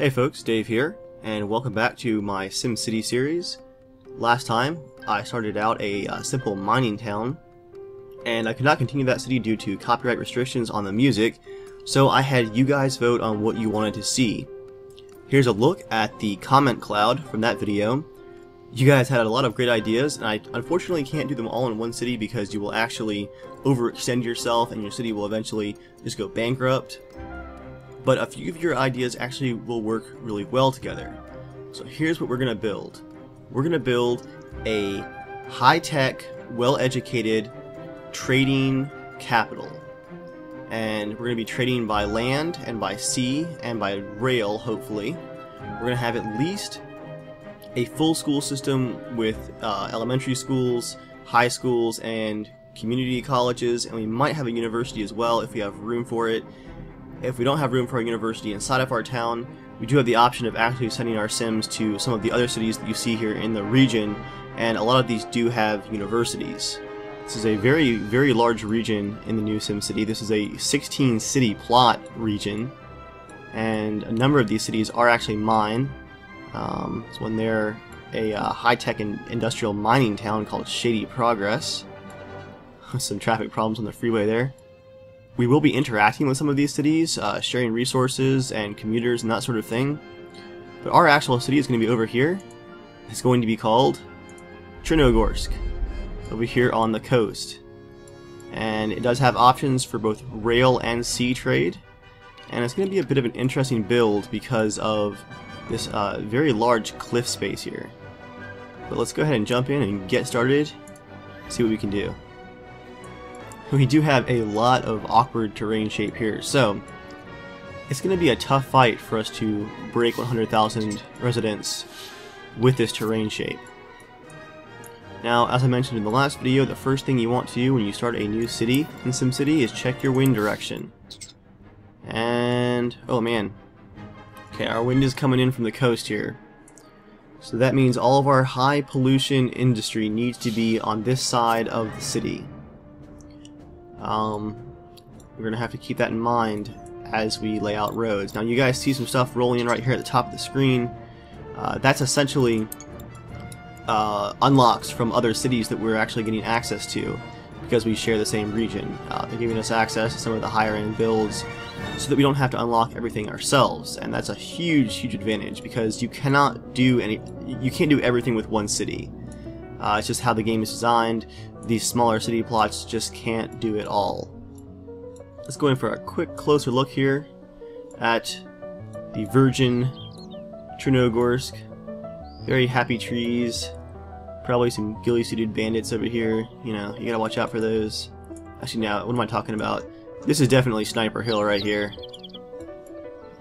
Hey folks, Dave here, and welcome back to my SimCity series. Last time, I started out a simple mining town, and I could not continue that city due to copyright restrictions on the music, so I had you guys vote on what you wanted to see. Here's a look at the comment cloud from that video. You guys had a lot of great ideas, and I unfortunately can't do them all in one city because you will actually overextend yourself and your city will eventually just go bankrupt. But a few of your ideas actually will work really well together. So here's what we're going to build. We're going to build a high-tech, well-educated trading capital. And we're going to be trading by land and by sea and by rail, hopefully. We're going to have at least a full school system with elementary schools, high schools, and community colleges, and we might have a university as well if we have room for it. If we don't have room for a university inside of our town, we do have the option of actually sending our Sims to some of the other cities that you see here in the region, and a lot of these do have universities. This is a very, very large region in the new SimCity. This is a 16 city plot region, and a number of these cities are actually mine. So when they're a high-tech and industrial mining town called Shady Progress. Some traffic problems on the freeway there. We will be interacting with some of these cities, sharing resources and commuters and that sort of thing. But our actual city is going to be over here. It's going to be called Chernogorsk, over here on the coast. And it does have options for both rail and sea trade. And it's going to be a bit of an interesting build because of this very large cliff space here. But let's go ahead and jump in and get started, see what we can do. We do have a lot of awkward terrain shape here, so it's going to be a tough fight for us to break 100,000 residents with this terrain shape. Now, as I mentioned in the last video, the first thing you want to do when you start a new city in SimCity is check your wind direction. And, oh man, okay, our wind is coming in from the coast here. So that means all of our high pollution industry needs to be on this side of the city. We're going to have to keep that in mind as we lay out roads. Now you guys see some stuff rolling in right here at the top of the screen. That's essentially unlocks from other cities that we're actually getting access to because we share the same region. They're giving us access to some of the higher end builds so that we don't have to unlock everything ourselves, and that's a huge, huge advantage because you can't do everything with one city. It's just how the game is designed. These smaller city plots just can't do it all. Let's go in for a quick closer look here at the virgin Chernogorsk. Very happy trees. Probably some ghillie-suited bandits over here. You know, you gotta watch out for those. Actually, now, what am I talking about? This is definitely Sniper Hill right here.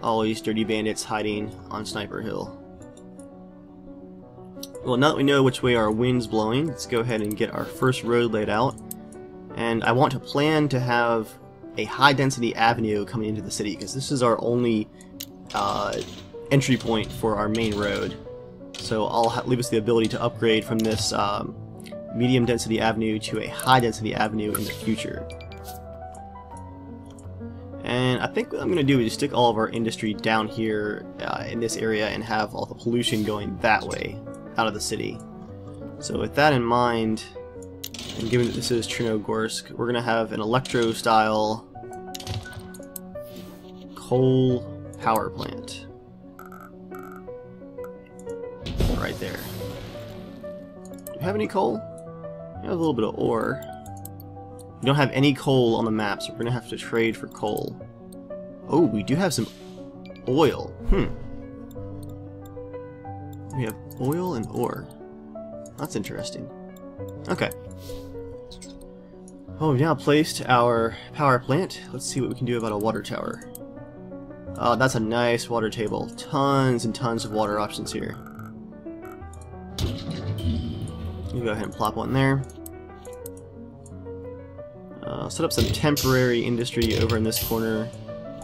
All these dirty bandits hiding on Sniper Hill. Well, now that we know which way our wind's blowing, let's go ahead and get our first road laid out. And I want to plan to have a high-density avenue coming into the city, because this is our only entry point for our main road. So I'll leave us the ability to upgrade from this medium-density avenue to a high-density avenue in the future. And I think what I'm going to do is stick all of our industry down here in this area and have all the pollution going that way, out of the city. So with that in mind, and given that this is Chernogorsk, we're going to have an electro-style coal power plant. Right there. Do we have any coal? We have a little bit of ore. We don't have any coal on the map, so we're going to have to trade for coal. Oh, we do have some oil. We have oil and ore. That's interesting. Okay. Well, we've now placed our power plant. Let's see what we can do about a water tower. Oh, that's a nice water table. Tons and tons of water options here. We'll go ahead and plop one there. Set up some temporary industry over in this corner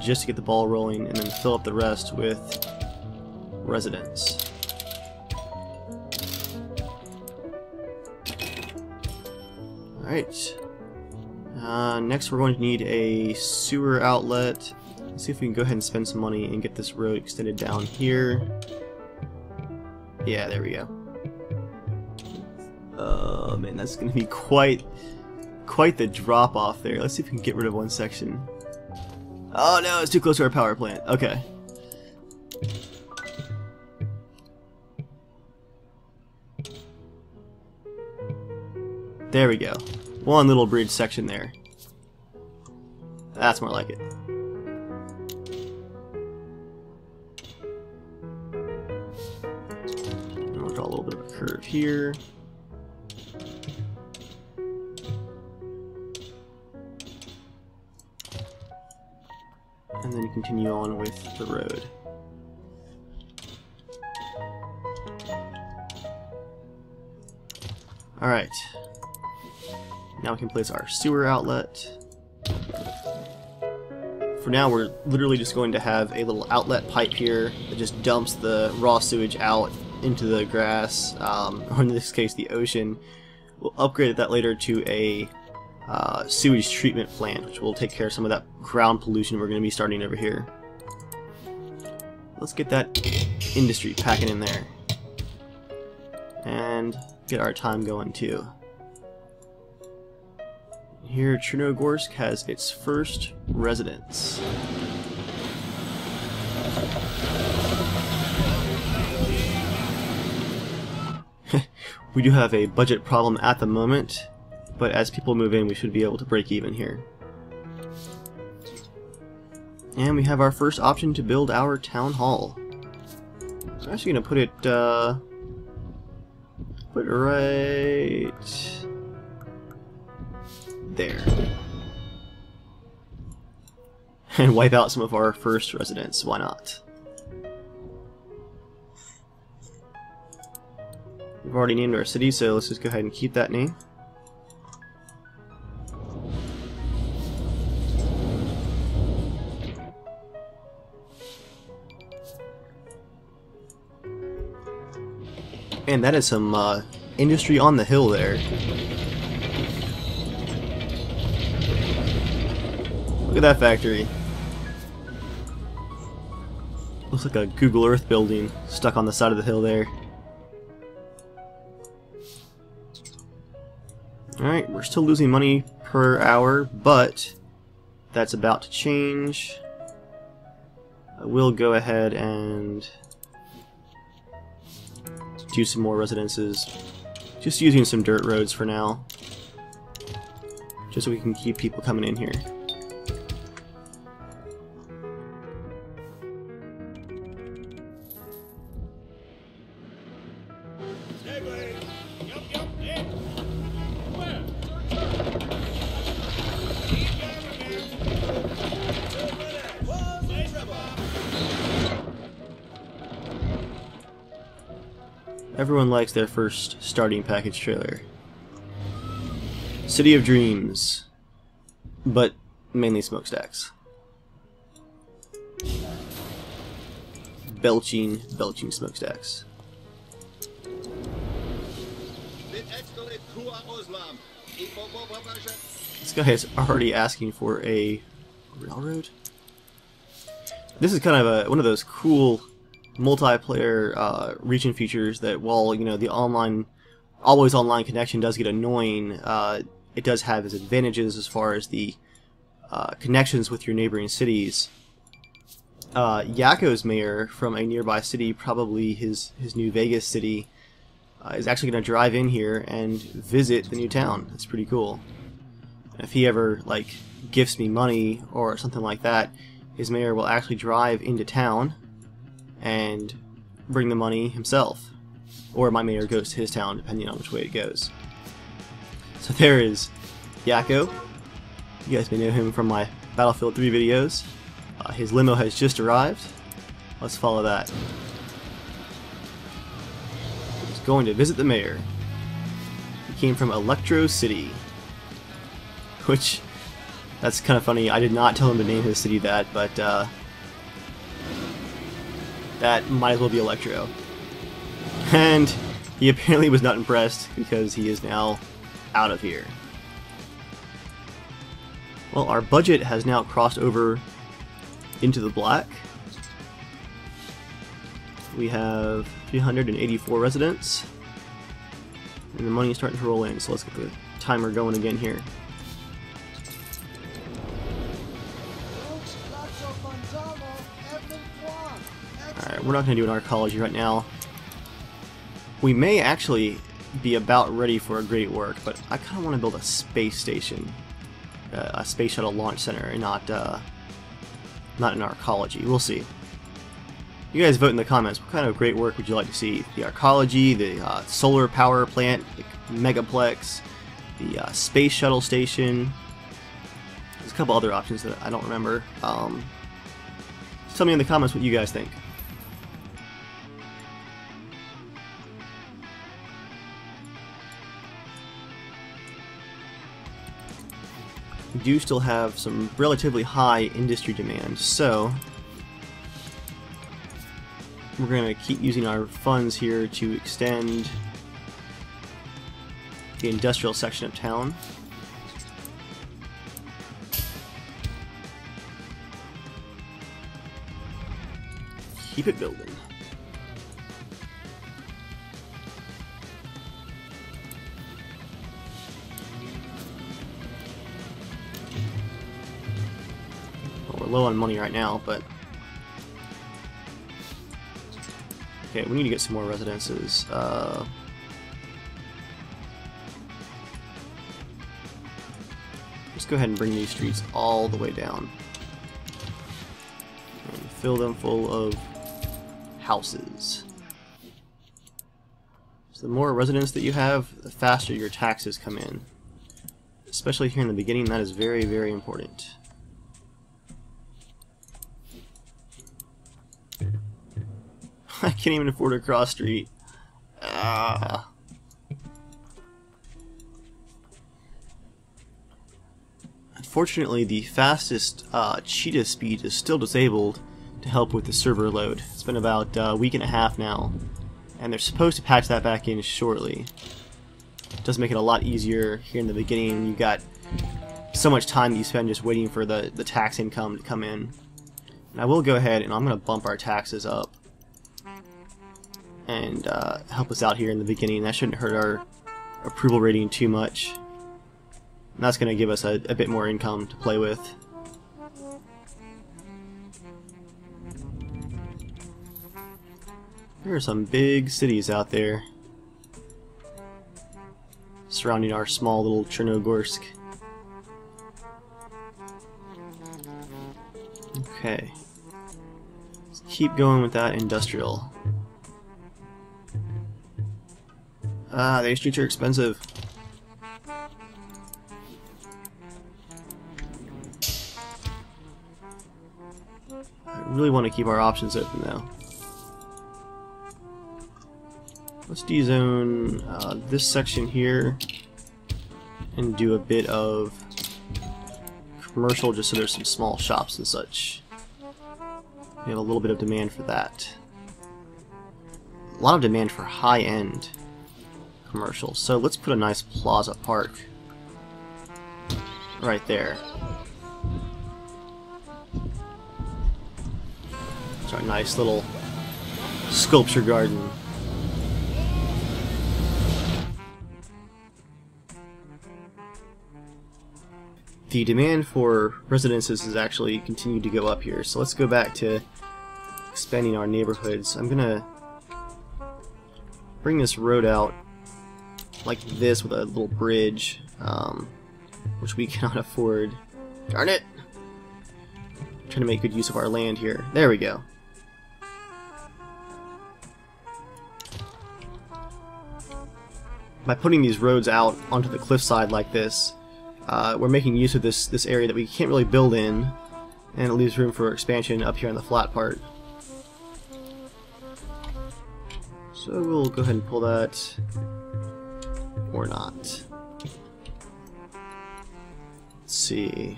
just to get the ball rolling, and then fill up the rest with residents. Alright. Next we're going to need a sewer outlet Let's see if we can go ahead and spend some money and get this road extended down here. Yeah, there we go. Oh man, that's gonna be quite the drop off there. Let's see if we can get rid of one section. Oh no, it's too close to our power plant. Okay. There we go. One little bridge section there. That's more like it. And we'll draw a little bit of a curve here. And then continue on with the road. Alright. Now we can place our sewer outlet. For now, we're literally just going to have a little outlet pipe here that just dumps the raw sewage out into the grass, or in this case the ocean. We'll upgrade that later to a sewage treatment plant, which will take care of some of that ground pollution we're going to be starting over here. Let's get that industry packing in there. And get our time going too. Here, Chernogorsk has its first residents. We do have a budget problem at the moment, but as people move in, we should be able to break even here. And we have our first option to build our town hall. I'm actually going to put it right there. And wipe out some of our first residents, why not? We've already named our city, so let's just go ahead and keep that name. And that is some industry on the hill there. Look at that factory. Looks like a Google Earth building stuck on the side of the hill there. Alright, we're still losing money per hour, but that's about to change. I will go ahead and do some more residences. Just using some dirt roads for now. Just so we can keep people coming in here. Everyone likes their first starting package trailer. City of Dreams, but mainly smokestacks. Belching smokestacks. This guy is already asking for a railroad. This is kind of one of those cool multiplayer region features that, while the always online connection does get annoying, it does have its advantages as far as the connections with your neighboring cities. Yakko's mayor from a nearby city, probably his new Vegas city, is actually going to drive in here and visit the new town. That's pretty cool. If he ever gifts me money or something like that, his mayor will actually drive into town and bring the money himself, or my mayor goes to his town, depending on which way it goes. So there is Yakko. You guys may know him from my Battlefield 3 videos. His limo has just arrived. Let's follow that. He's going to visit the mayor. He came from Electro City, which, that's kind of funny. I did not tell him to name his city that, but that might as well be Electro. And he apparently was not impressed, because he is now out of here. Well, our budget has now crossed over into the black. We have 384 residents, and the money is starting to roll in, so let's get the timer going again here. Alright, we're not going to do an archaeology right now. We may actually be about ready for a great work, but I kind of want to build a space station, a space shuttle launch center, and not an archaeology. We'll see. You guys vote in the comments. What kind of great work would you like to see? The archaeology, the solar power plant, the megaplex, the space shuttle station. There's a couple other options that I don't remember. Just tell me in the comments what you guys think. We do still have some relatively high industry demand, so we're going to keep using our funds here to extend the industrial section of town. Keep it building. Well, we're low on money right now, but okay, we need to get some more residences. Let's go ahead and bring these streets all the way down and fill them full of houses. So the more residents that you have, the faster your taxes come in. Especially here in the beginning, that is very, very important. I can't even afford a cross street. Ah. Unfortunately, the fastest cheetah speed is still disabled to help with the server load. It's been about a week and a half now, and they're supposed to patch that back in shortly. It does make it a lot easier here in the beginning. You've got so much time that you spend just waiting for the tax income to come in. And I will go ahead and I'm going to bump our taxes up and help us out here in the beginning. That shouldn't hurt our approval rating too much. And that's going to give us a bit more income to play with. There are some big cities out there surrounding our small little Chernogorsk. Okay. Let's keep going with that industrial. Ah, these streets are expensive. I really want to keep our options open though. Let's dezone this section here and do a bit of commercial just so there's some small shops and such. We have a little bit of demand for that. A lot of demand for high-end commercial. So let's put a nice plaza park right there. It's our nice little sculpture garden. The demand for residences has actually continued to go up here, so let's go back to expanding our neighborhoods. I'm gonna bring this road out like this with a little bridge, which we cannot afford. Darn it! I'm trying to make good use of our land here. There we go. By putting these roads out onto the cliffside like this, we're making use of this area that we can't really build in, and it leaves room for expansion up here on the flat part. So we'll go ahead and pull that, or not. Let's see.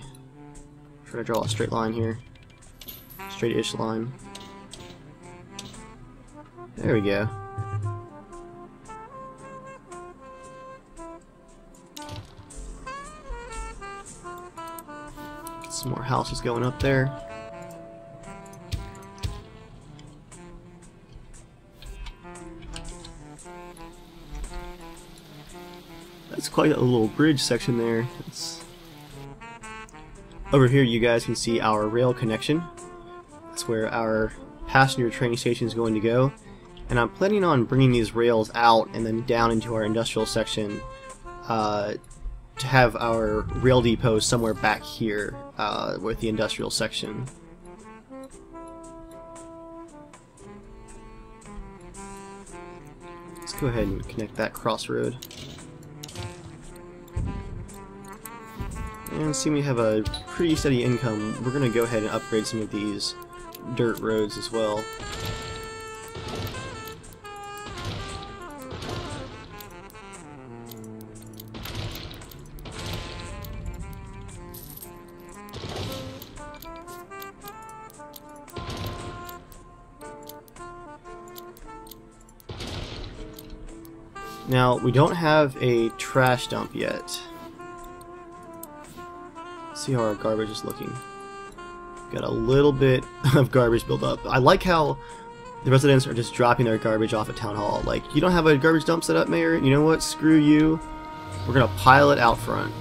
Try to draw a straight line here, straight-ish line. There we go. Some more houses going up there. That's quite a little bridge section there. Over here you guys can see our rail connection. That's where our passenger train station is going to go. And I'm planning on bringing these rails out and then down into our industrial section to have our rail depot somewhere back here with the industrial section. Let's go ahead and connect that crossroad. And seeing we have a pretty steady income, we're going to go ahead and upgrade some of these dirt roads as well. Now, we don't have a trash dump yet. Let's see how our garbage is looking. Got a little bit of garbage built up. I like how the residents are just dropping their garbage off at Town Hall. Like, you don't have a garbage dump set up, Mayor? You know what? Screw you. We're gonna pile it out front.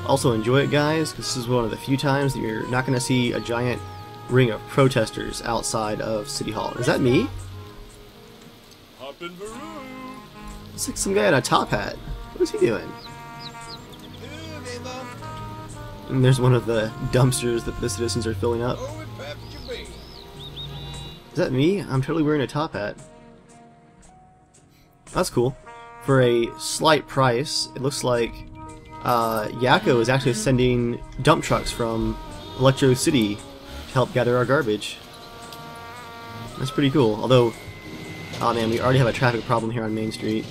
Also, enjoy it, guys, because this is one of the few times that you're not gonna see a giant ring of protesters outside of City Hall. Is that me? Looks like some guy in a top hat. What is he doing? And there's one of the dumpsters that the citizens are filling up. Is that me? I'm totally wearing a top hat. That's cool. For a slight price, it looks like Yakko is actually sending dump trucks from Electro City to help gather our garbage. That's pretty cool. Although, oh man, we already have a traffic problem here on Main Street.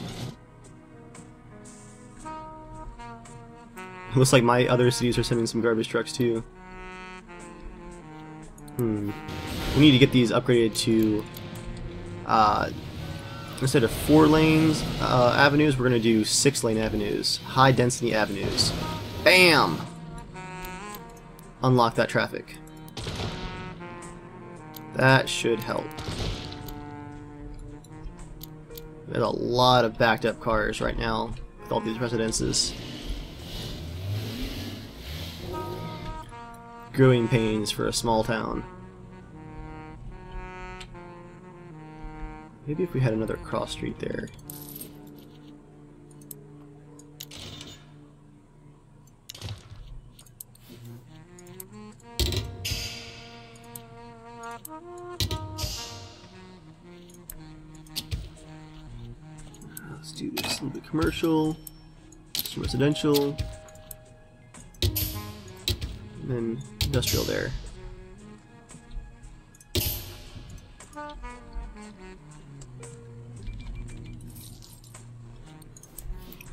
It looks like my other cities are sending some garbage trucks too. We need to get these upgraded to, instead of 4 lanes avenues, we're going to do 6-lane avenues. High density avenues. BAM! Unlock that traffic. That should help. There's a lot of backed up cars right now with all these residences. Growing pains for a small town. Maybe if we had another cross street there. Let's do this a little bit commercial, some residential, and then industrial there.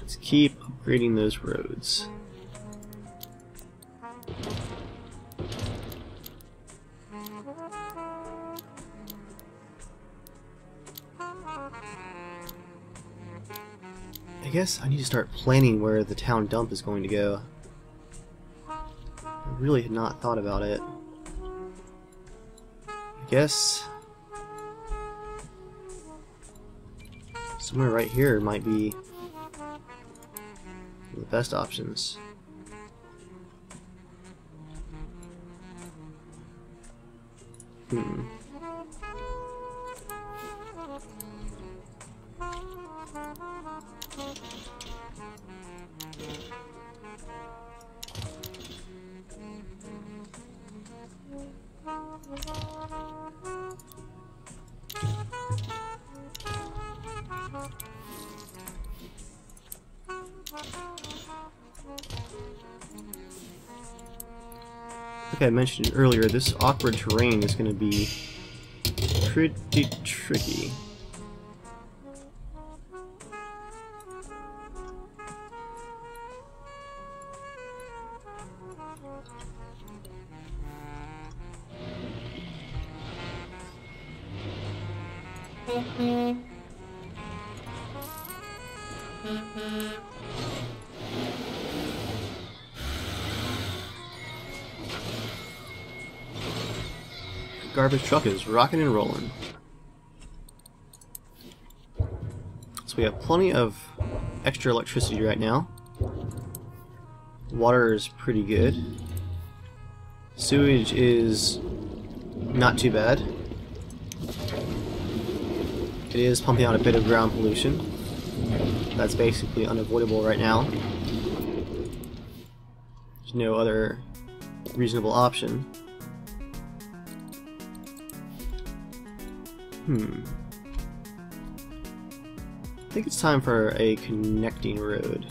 Let's keep upgrading those roads. I guess I need to start planning where the town dump is going to go. I really had not thought about it. I guess somewhere right here might be the best options. Like I mentioned earlier, this awkward terrain is going to be pretty tricky. Garbage truck is rocking and rolling. Let's we have plenty of extra electricity right now. Water is pretty good. Sewage is not too bad. It is pumping out a bit of ground pollution. That's basically unavoidable right now. There's no other reasonable option. I think it's time for a connecting road.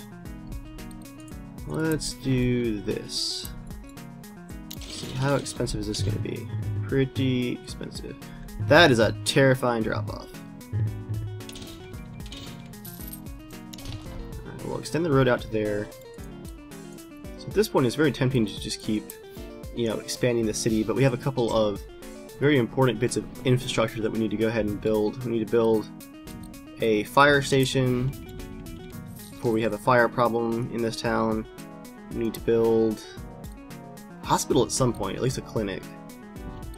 Let's do this. Let's see, how expensive is this going to be? Pretty expensive. That is a terrifying drop-off. Alright, we'll extend the road out to there. So at this point, it's very tempting to just keep, expanding the city, but we have a couple of very important bits of infrastructure that we need to go ahead and build. We need to build a fire station before we have a fire problem in this town. We need to build a hospital at some point, at least a clinic,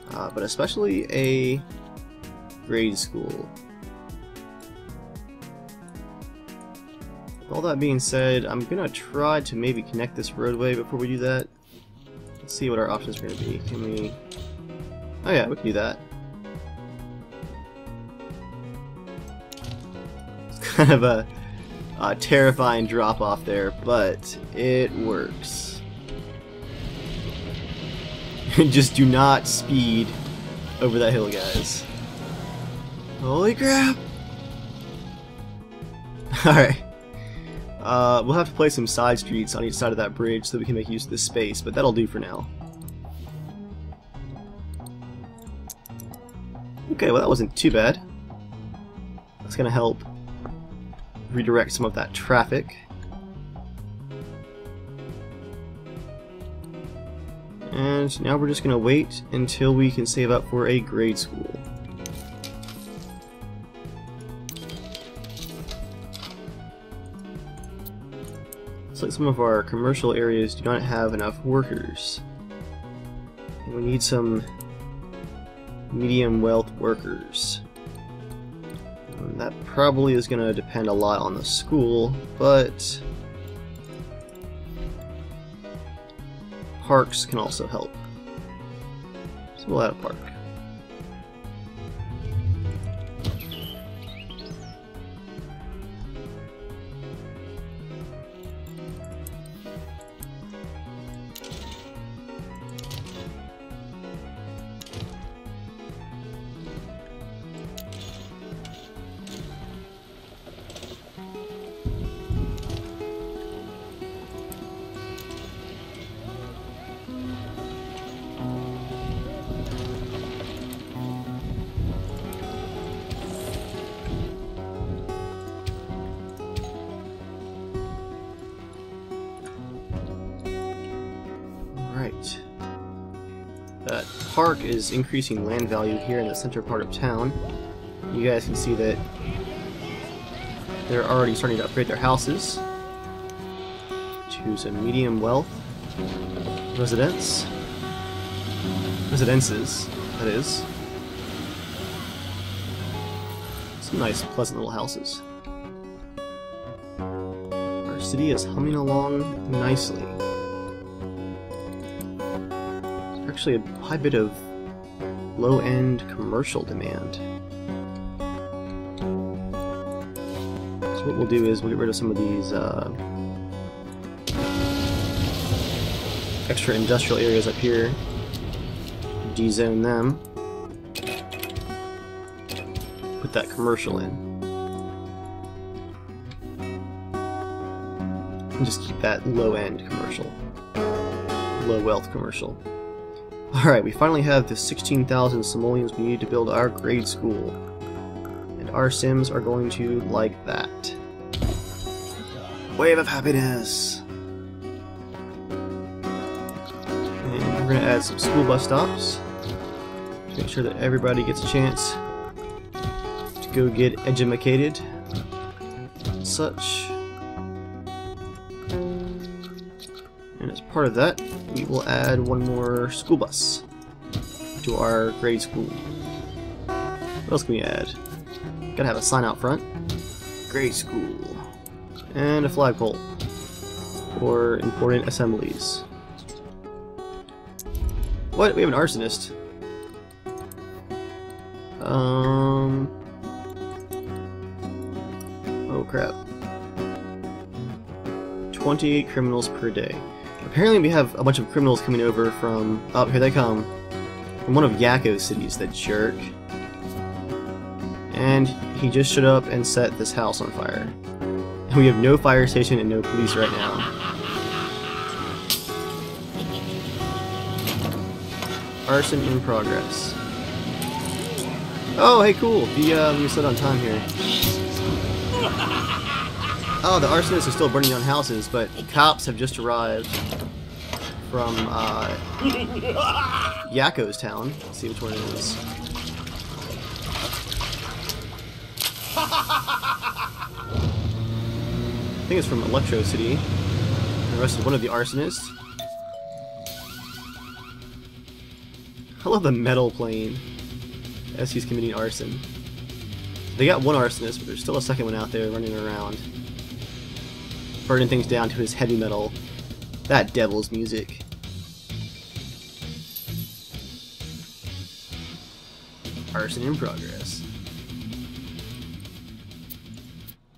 but especially a grade school. With all that being said, I'm gonna try to maybe connect this roadway before we do that. Let's see what our options are gonna be. Can we... Oh yeah, we can do that. It's kind of a terrifying drop off there, but it works. Just do not speed over that hill, guys. Holy crap! Alright. We'll have to place some side streets on each side of that bridge so that we can make use of this space, but that'll do for now. Okay, well that wasn't too bad. That's gonna help redirect some of that traffic. And now we're just gonna wait until we can save up for a grade school. Looks like some of our commercial areas do not have enough workers. And we need some medium wealth workers. And that probably is going to depend a lot on the school, but parks can also help. So we'll add a park. Right. That park is increasing land value here in the center part of town. You guys can see that they're already starting to upgrade their houses to some medium wealth residences, that is. Some nice, pleasant little houses. Our city is humming along nicely. Actually a high bit of low-end commercial demand. So what we'll do is we'll get rid of some of these extra industrial areas up here, de-zone them, put that commercial in, and just keep that low-end commercial, low-wealth commercial. Alright, we finally have the 16,000 simoleons we need to build our grade school. And our Sims are going to like that. Wave of happiness! And we're going to add some school bus stops to make sure that everybody gets a chance to go get edumacated and such. And as part of that, we will add one more school bus to our grade school. What else can we add? Gotta have a sign out front. Grade school. And a flagpole for important assemblies. What? We have an arsonist. Oh crap. 28 criminals per day. Apparently we have a bunch of criminals coming over from... Oh, here they come. From one of Yakko's cities, that jerk. And he just showed up and set this house on fire. And we have no fire station and no police right now. Arson in progress. Oh, hey, cool. We set on time here. Oh, the arsonists are still burning down houses, but cops have just arrived from Yakko's town. Let's see which one it is. I think it's from Electro City. They arrested one of the arsonists. I love the metal plane as he's committing arson. They got one arsonist, but there's still a second one out there running around, burning things down to his heavy metal. That devil's music. Arson in progress.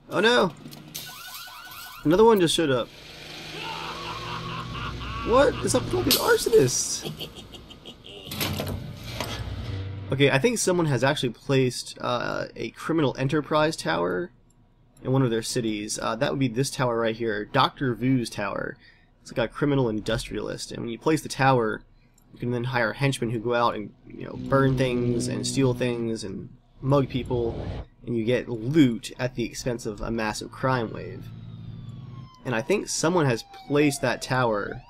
Oh no! Another one just showed up. What is up with all these arsonists? Okay, I think someone has actually placed a criminal enterprise tower in one of their cities. That would be this tower right here, Dr. Vu's tower. It's like a criminal industrialist, and when you place the tower, you can then hire henchmen who go out and, you know, burn things and steal things and mug people, and you get loot at the expense of a massive crime wave. And I think someone has placed that tower,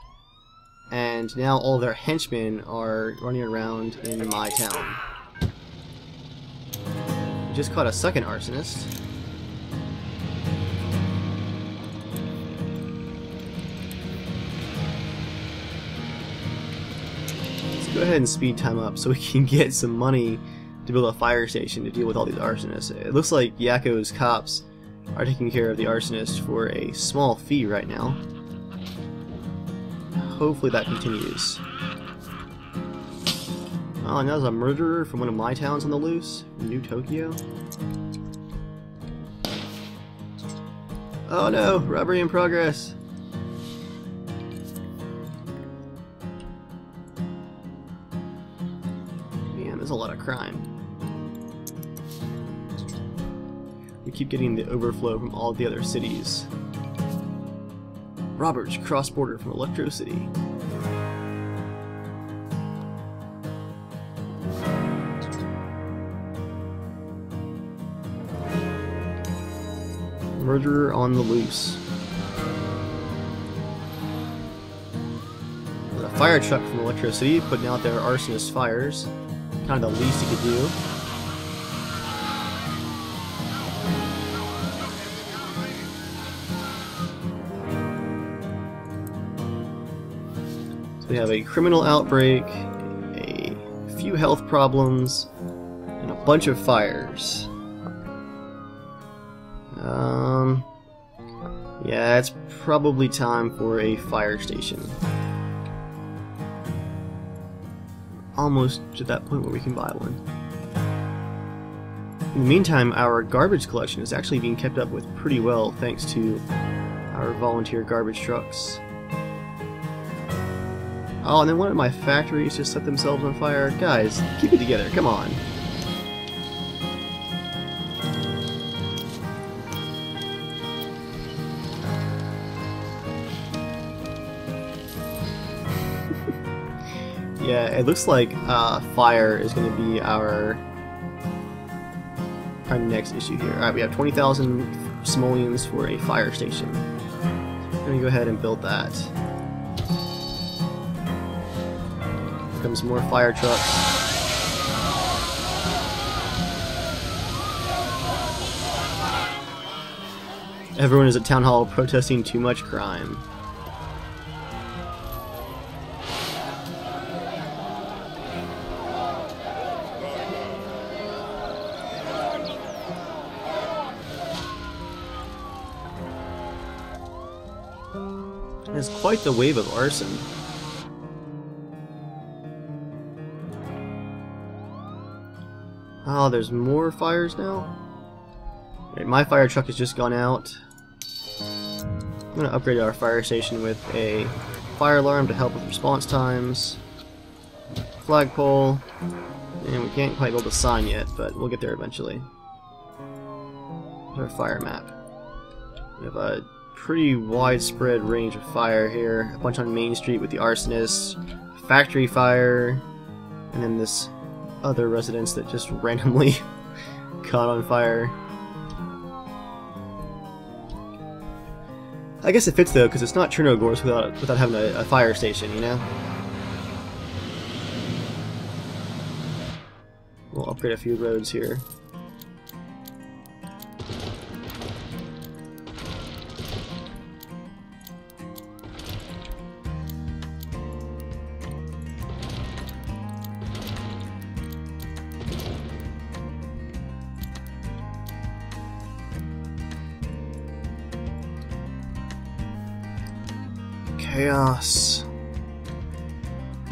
and now all their henchmen are running around in my town. We just caught a second arsonist. Let's go ahead and speed time up so we can get some money to build a fire station to deal with all these arsonists. It looks like Yakko's cops are taking care of the arsonist for a small fee right now. Hopefully that continues. Oh, and there's a murderer from one of my towns on the loose, New Tokyo. Oh no, robbery in progress. Man, there's a lot of crime. We keep getting the overflow from all the other cities. Robbers cross border from Electro City. Murderer on the loose. There's a fire truck from Electro City putting out their arsonist fires. Kind of the least he could do. We have a criminal outbreak, a few health problems, and a bunch of fires. Yeah, it's probably time for a fire station. Almost to that point where we can buy one. In the meantime, our garbage collection is actually being kept up with pretty well thanks to our volunteer garbage trucks. Oh, and then one of my factories just set themselves on fire. Guys, keep it together, come on. Yeah, it looks like fire is going to be our next issue here. Alright, we have 20,000 simoleons for a fire station. I'm going to go ahead and build that. Here comes more fire trucks. Everyone is at Town Hall protesting too much crime. It's quite the wave of arson. Oh, there's more fires now? Right, my fire truck has just gone out. I'm going to upgrade our fire station with a fire alarm to help with response times. Flagpole. And we can't quite build a sign yet, but we'll get there eventually. Here's our fire map. We have a pretty widespread range of fire here. A bunch on Main Street with the arsonists, factory fire, and then this other residence that just randomly caught on fire. I guess it fits though, because it's not Chernogorsk without having a fire station, you know? We'll upgrade a few roads here. Chaos.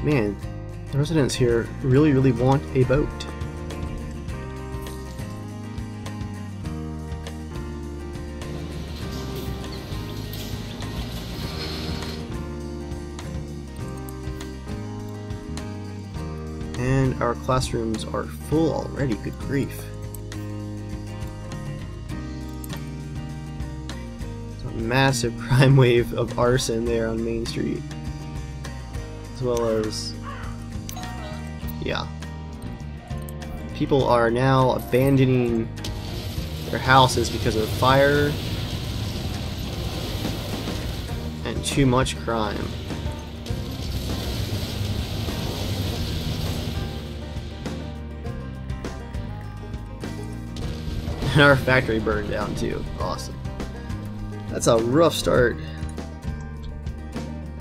Man, the residents here really want a boat. And our classrooms are full already, good grief. Massive crime wave of arson there on Main Street, as well as, yeah, people are now abandoning their houses because of fire and too much crime. And our factory burned down too. Awesome. That's a rough start.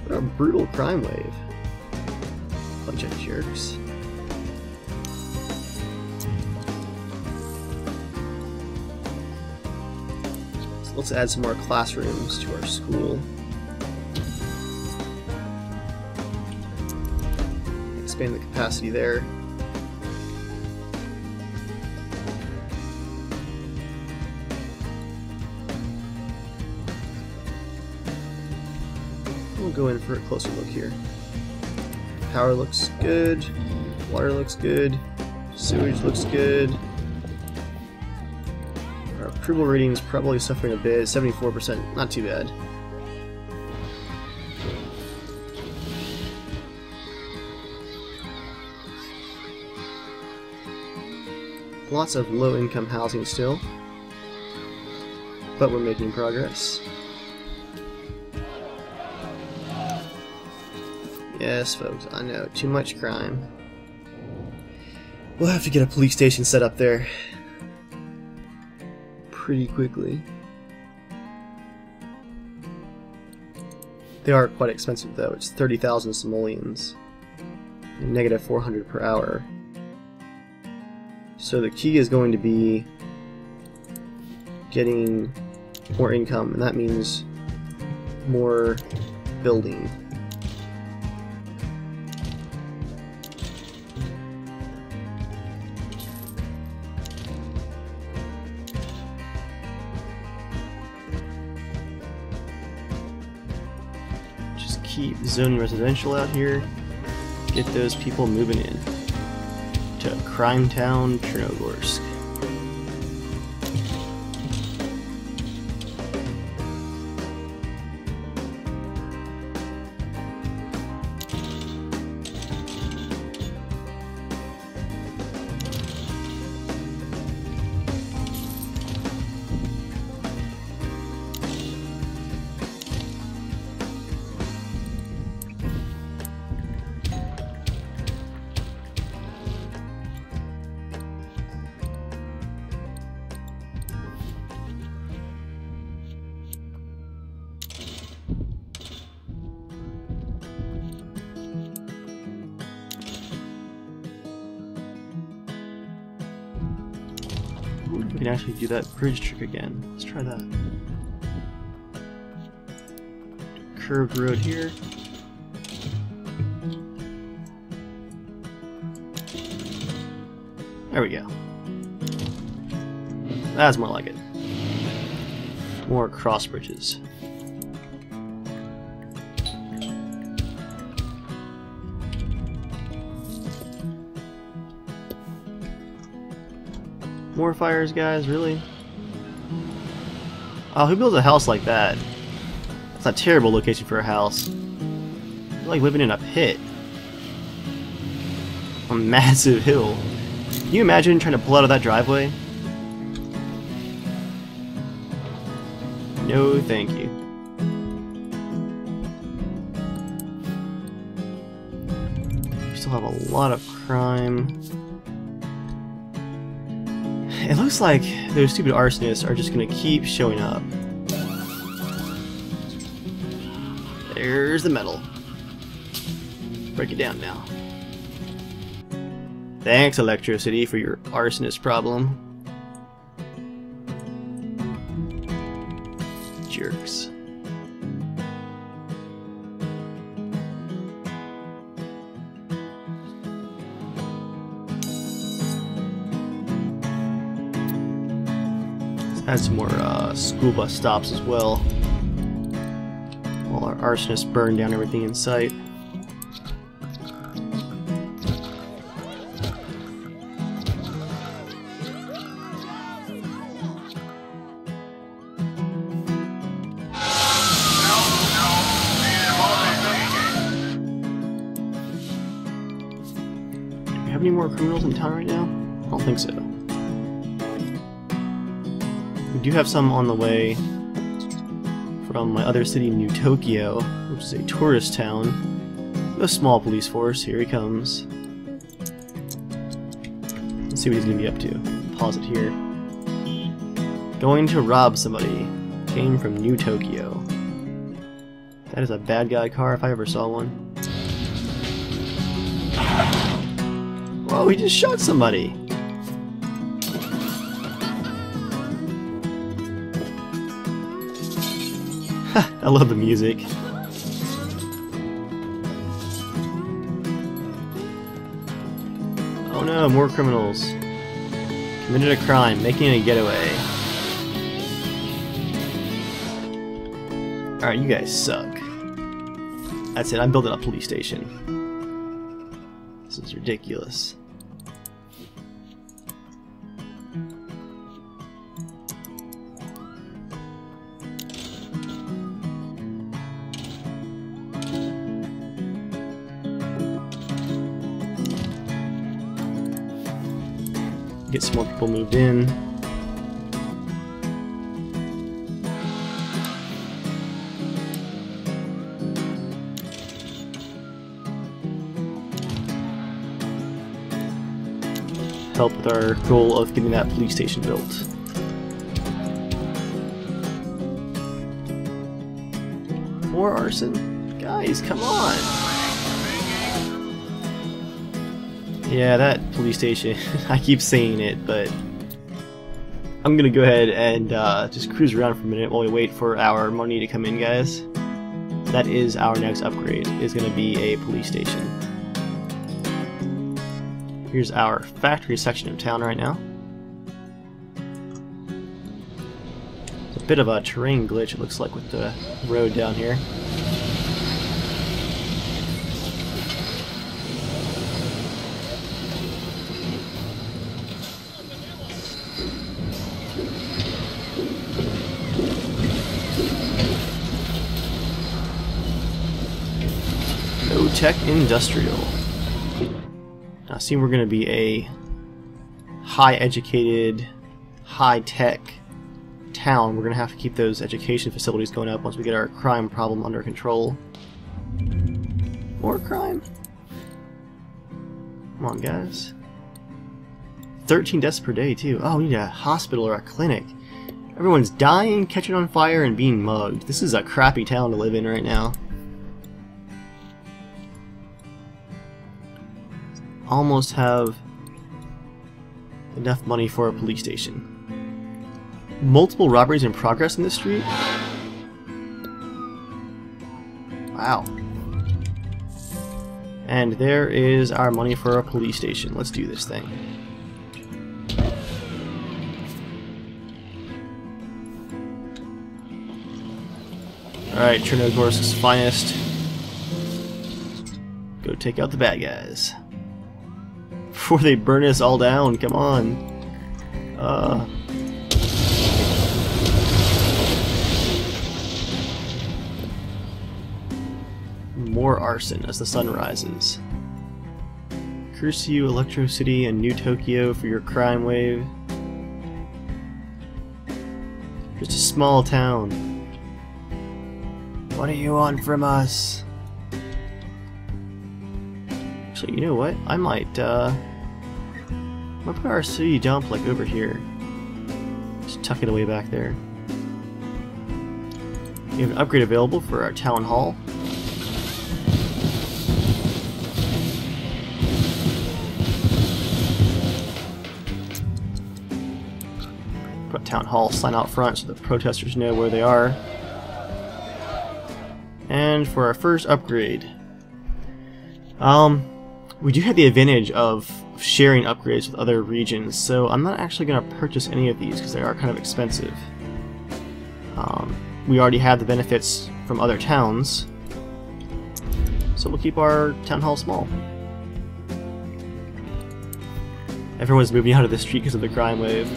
What a brutal crime wave. Bunch of jerks. So let's add some more classrooms to our school. Expand the capacity there. We'll go in for a closer look here. Power looks good, water looks good, sewage looks good. Our approval rating is probably suffering a bit, 74%, not too bad. Lots of low-income housing still, but we're making progress. Yes, folks, I know. Too much crime. We'll have to get a police station set up there pretty quickly. They are quite expensive, though. It's 30,000 simoleons. And negative 400 per hour. So the key is going to be getting more income, and that means more building. Keep zoning residential out here. Get those people moving in to Crime Town, Chernogorsk. We can actually do that bridge trick again. Let's try that. curved road here. There we go. That's more like it. More cross bridges. More fires, guys, really? Oh, who builds a house like that? That's a terrible location for a house. It's like living in a pit. A massive hill. Can you imagine trying to pull out of that driveway? No, thank you. We still have a lot of crime. It looks like those stupid arsonists are just gonna keep showing up. There's the metal. Break it down now. Thanks, electricity, for your arsonist problem. Jerks. Let's add some more school bus stops as well. While our arsonists burn down everything in sight. Have any more criminals in town right now? I don't think so. We do have some on the way from my other city, New Tokyo, which is a tourist town. A small police force. Here he comes. Let's see what he's going to be up to. Pause it here. Going to rob somebody. Came from New Tokyo. That is a bad guy car if I ever saw one. Whoa, he just shot somebody! I love the music. Oh no, more criminals. Committed a crime, making a getaway. Alright, you guys suck. That's it, I'm building a police station. This is ridiculous. Get some more people moved in. Help with our goal of getting that police station built. More arson? Guys, come on! Yeah, that police station, I keep saying it, but I'm gonna go ahead and just cruise around for a minute while we wait for our money to come in, guys. That is our next upgrade, is gonna be a police station. Here's our factory section of town right now. It's a bit of a terrain glitch, it looks like, with the road down here. Tech Industrial. Now, see, we're going to be a high-educated, high-tech town. We're going to have to keep those education facilities going up once we get our crime problem under control. More crime? Come on, guys. 13 deaths per day, too. Oh, we need a hospital or a clinic. Everyone's dying, catching on fire, and being mugged. This is a crappy town to live in right now. Almost have enough money for a police station. Multiple robberies in progress in this street? Wow. And there is our money for a police station. Let's do this thing. Alright, Chernogorsk's finest. Go take out the bad guys. Before they burn us all down, come on. More arson as the sun rises. Curse you, Electro City and New Tokyo, for your crime wave. Just a small town. What do you want from us? Actually, you know what? I might put our city dump like over here. Just tuck it away back there. We have an upgrade available for our town hall. Put a town hall sign out front so the protesters know where they are. And for our first upgrade, we do have the advantage of sharing upgrades with other regions, so I'm not actually going to purchase any of these because they are kind of expensive. We already have the benefits from other towns, so we'll keep our town hall small. Everyone's moving out of the street because of the crime wave.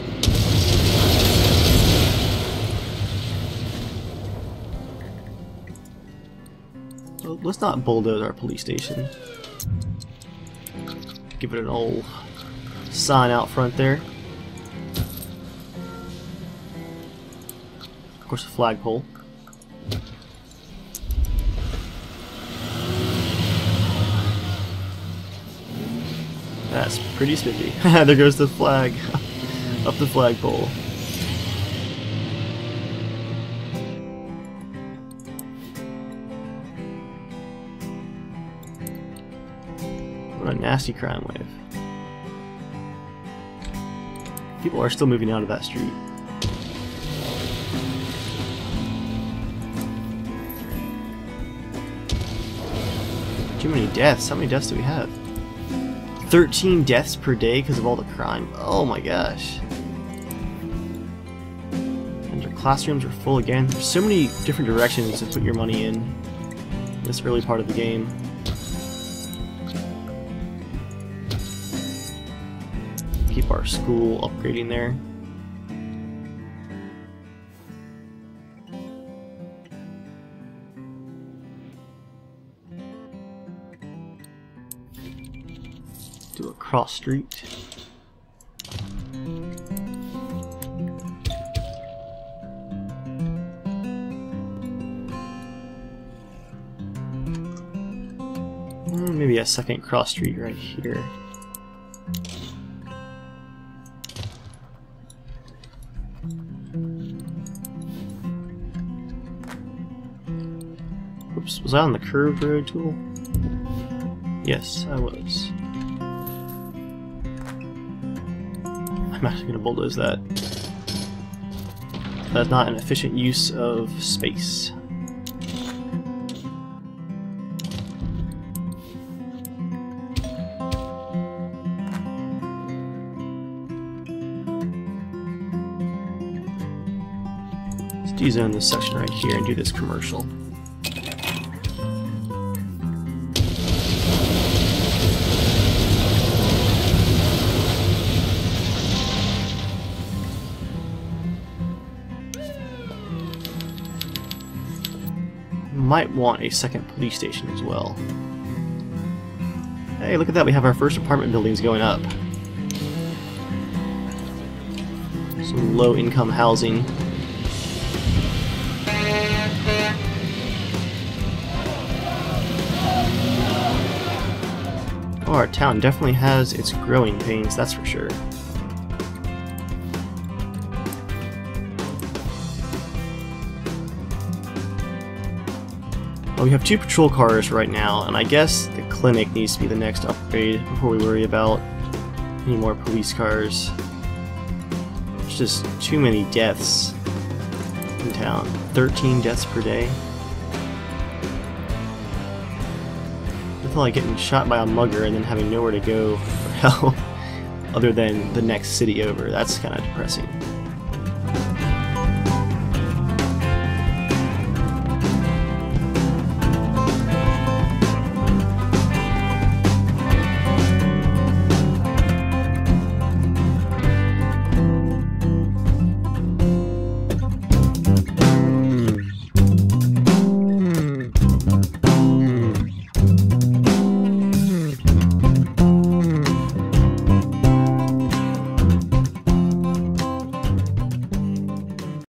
Well, let's not bulldoze our police station. Give it an old sign out front there. Of course, a flagpole. That's pretty spiffy. There goes the flag. Up the flagpole. What a nasty crime wave. People are still moving out of that street. Too many deaths. How many deaths do we have? 13 deaths per day because of all the crime. Oh my gosh. And your classrooms are full again. There's so many different directions to put your money in this early part of the game. Keep our school upgrading there. Do a cross street. Maybe a second cross street right here. Oops, was I on the curved road tool? Yes, I was. I'm actually going to bulldoze that. That's not an efficient use of space. Let's dezone this section right here and do this commercial. Might want a second police station as well. Hey, look at that, we have our first apartment buildings going up. Some low-income housing. Oh, our town definitely has its growing pains, that's for sure. We have 2 patrol cars right now, and I guess the clinic needs to be the next upgrade before we worry about any more police cars. There's just too many deaths in town. 13 deaths per day. Nothing like getting shot by a mugger and then having nowhere to go for help other than the next city over. That's kind of depressing.